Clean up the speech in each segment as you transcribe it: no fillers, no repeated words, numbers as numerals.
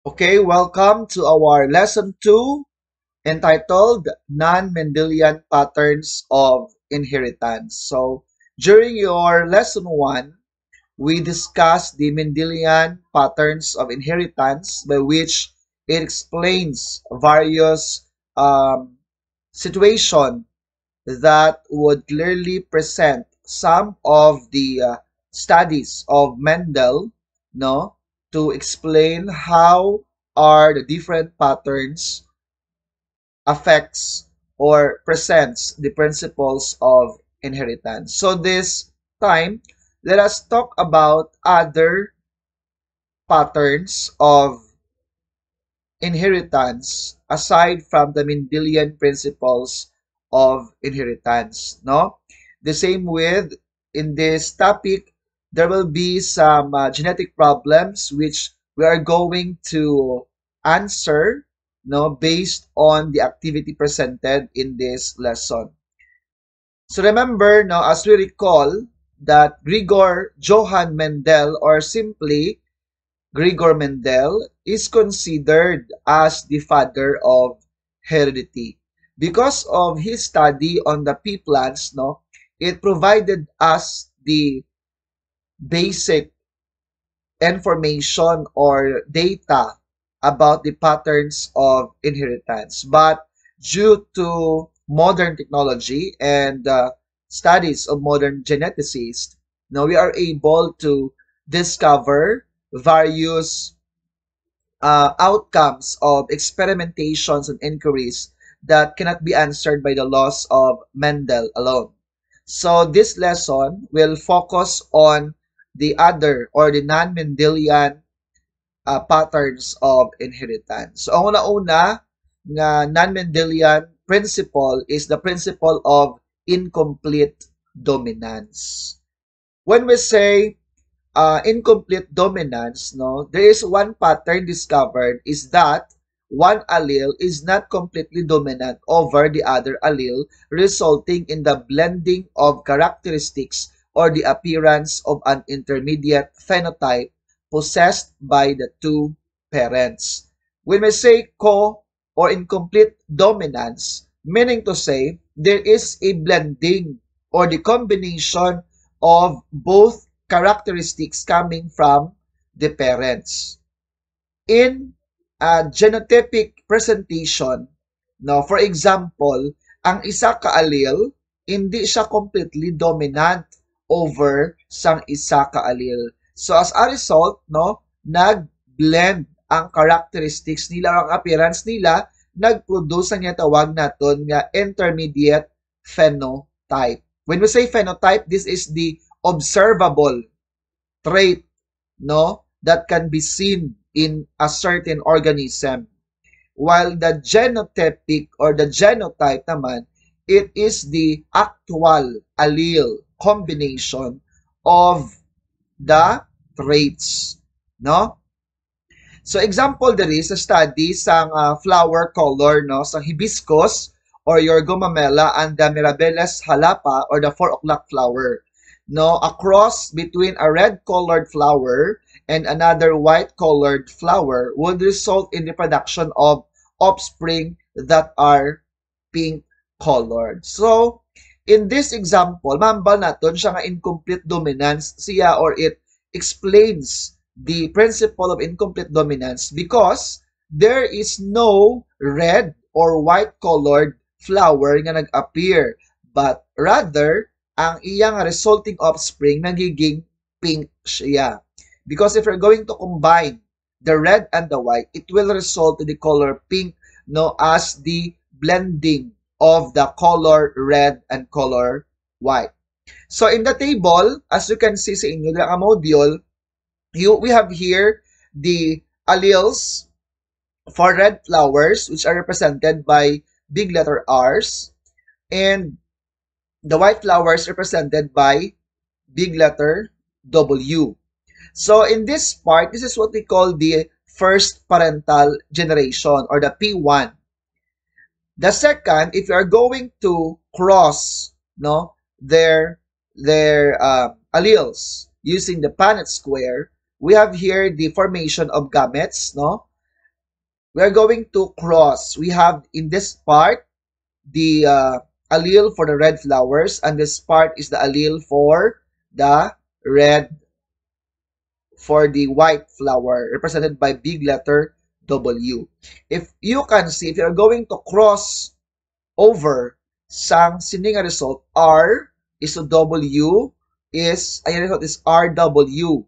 Okay, welcome to our lesson 2 entitled Non-Mendelian Patterns of Inheritance. So, during your lesson 1, we discussed the Mendelian patterns of inheritance by which it explains various situations that would clearly present some of the studies of Mendel, no, to explain how are the different patterns affects or presents the principles of inheritance. So this time, let us talk about other patterns of inheritance aside from the Mendelian principles of inheritance, no? The same with in this topic, there will be some genetic problems which we are going to answer, no, based on the activity presented in this lesson. So remember, no, as we recall that Gregor Johann Mendel, or simply Gregor Mendel, is considered as the father of heredity. Because of his study on the pea plants, no, it provided us the basic information or data about the patterns of inheritance. But due to modern technology and studies of modern geneticists, now we are able to discover various outcomes of experimentations and inquiries that cannot be answered by the laws of Mendel alone. So this lesson will focus on the other or the non-Mendelian patterns of inheritance. So ang una-una nga non-Mendelian principle is the principle of incomplete dominance. When we say incomplete dominance, no, there is one pattern discovered is that one allele is not completely dominant over the other allele, resulting in the blending of characteristics or the appearance of an intermediate phenotype possessed by the two parents. When we say co or incomplete dominance, meaning to say there is a blending or the combination of both characteristics coming from the parents. In a genotypic presentation, no, for example, ang isa ka allele, hindi siya completely dominant over sang isa ka allele. So as a result, no, nag-blend ang characteristics nila, ang appearance nila, nag-produce ang tawag naton nga intermediate phenotype. When we say phenotype, this is the observable trait, no, that can be seen in a certain organism. While the genotypic or the genotype naman, it is the actual allele combination of the traits, no? So example there is a study sa flower color, no, sa hibiscus or your gumamela and the mirabilis halapa or the 4 o'clock flower. No, a cross between a red colored flower and another white colored flower would result in the production of offspring that are pink colored. So in this example, mambal naton siya nga incomplete dominance siya, or it explains the principle of incomplete dominance because there is no red or white colored flower nga nag-appear, but rather ang iyang resulting offspring nagiging pink siya. Because if you're going to combine the red and the white, it will result to the color pink, no, as the blending of the color red and color white. So in the table, as you can see sa inyo, the module, we have here the alleles for red flowers, which are represented by big letter R's, and the white flowers represented by big letter W. So in this part, this is what we call the first parental generation or the P1. The second, if you are going to cross, no, their alleles using the Punnett square, we have here the formation of gametes, no, we are going to cross. We have in this part the allele for the red flowers, and this part is the allele for the red for the white flower, represented by big letter W. If you can see, if you're going to cross over sang sining result, R is to W is, ay result is RW.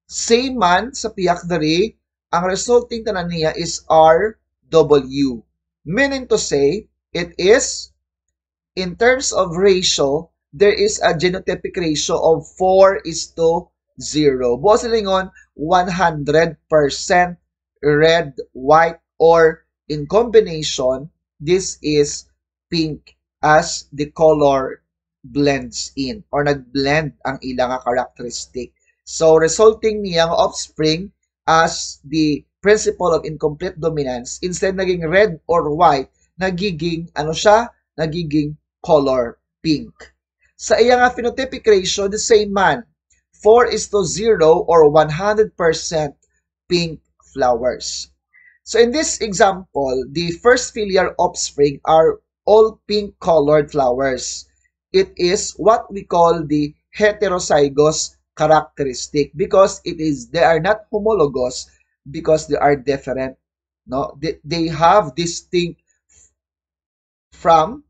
Same man sa piyak diri, ang resulting tanan niya is RW. Meaning to say, it is in terms of ratio, there is a genotypic ratio of 4 is to 0. Buwas lingon, 100% red, white, or in combination, this is pink as the color blends in or nag-blend ang ilang characteristic. So, resulting niyang offspring as the principle of incomplete dominance, instead naging red or white, nagiging, ano siya? Nagiging color pink. Sa iya nga phenotypic ratio, the same man, 4 is to 0 or 100% pink flowers. So in this example, the first filial offspring are all pink colored flowers. It is what we call the heterozygous characteristic because they are not homologous because they are different. No, they have distinct from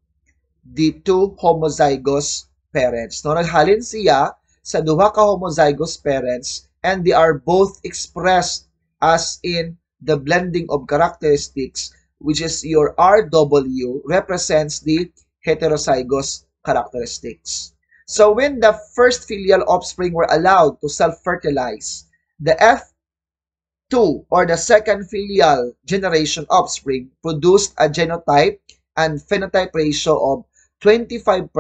the two homozygous parents. No, naghalin siya sa duha ka homozygous parents and they are both expressed as in the blending of characteristics, which is your RW represents the heterozygous characteristics. So when the first filial offspring were allowed to self-fertilize, the F2 or the second filial generation offspring produced a genotype and phenotype ratio of 25%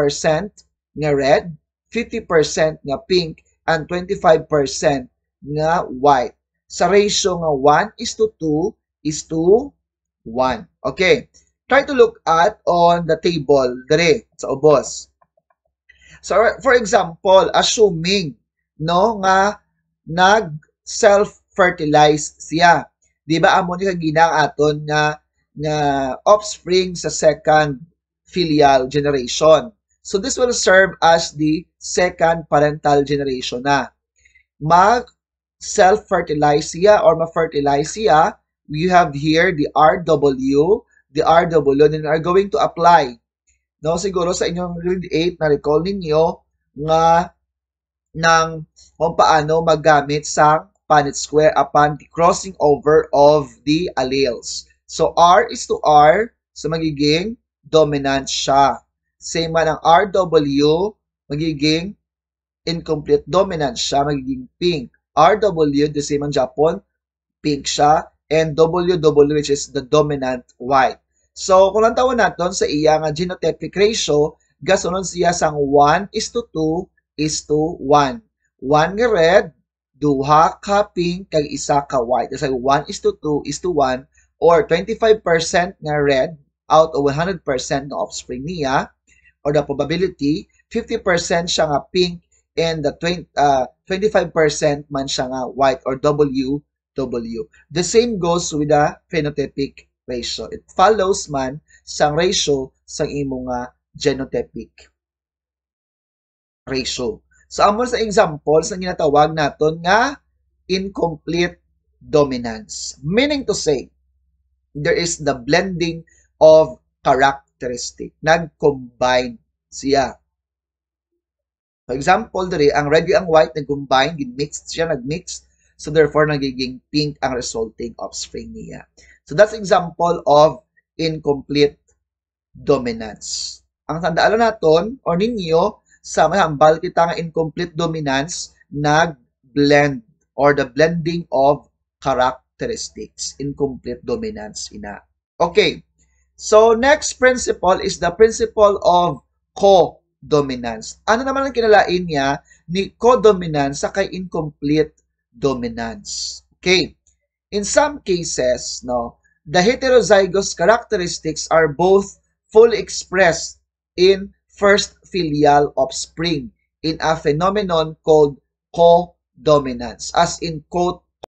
nga red, 50% nga pink, and 25% nga white. Sa ratio nga 1 is to 2 is to 1. Okay. Try to look at on the table dire sa ubos. So for example, assuming no nga nag self-fertilize siya. Di ba amo ni ginang aton nga offspring sa second filial generation. So this will serve as the second parental generation na. Mag self-fertilize siya or ma-fertilize siya, we have here the RW, then we are going to apply. No, siguro sa inyong grade 8 na recall ninyo nga ng kung paano maggamit sa Punnett square upon the crossing over of the alleles. So R is to R, so magiging dominant siya. Same man ang RW, magiging incomplete dominant siya, magiging pink. RW, the same ang Japon, pink siya, and WW, which is the dominant white. So, kung lantawan natin sa iya nga genotypic ratio, gasunod siya sang 1 is to 2 is to 1. 1 nga red, duha ka pink, kag isa ka white. Kasi 1 is to 2 is to 1, or 25% nga red out of 100% ng offspring niya, or the probability, 50% siya nga pink, and the 25% man siya nga white, or WW. The same goes with the phenotypic ratio. It follows man sang ratio sang imo nga genotypic ratio. So, amo sa example sa ginatawag naton nga incomplete dominance. Meaning to say, there is the blending of characteristic. Nag-combine siya. For example, diri ang red ang white nag-combine, gin-mix siya, nag-mix. So therefore, nagiging pink ang resulting offspring niya. So that's example of incomplete dominance. Ang tandaan naton or ninyo sa mahambal kita nga incomplete dominance, nag-blend or the blending of characteristics. Incomplete dominance ina. Okay. So next principle is the principle of co-dominance. Ano naman ang kinalain niya ni co-dominance sa kay incomplete dominance? Okay. In some cases, no, the heterozygous characteristics are both fully expressed in first filial offspring in a phenomenon called co-dominance, as in quote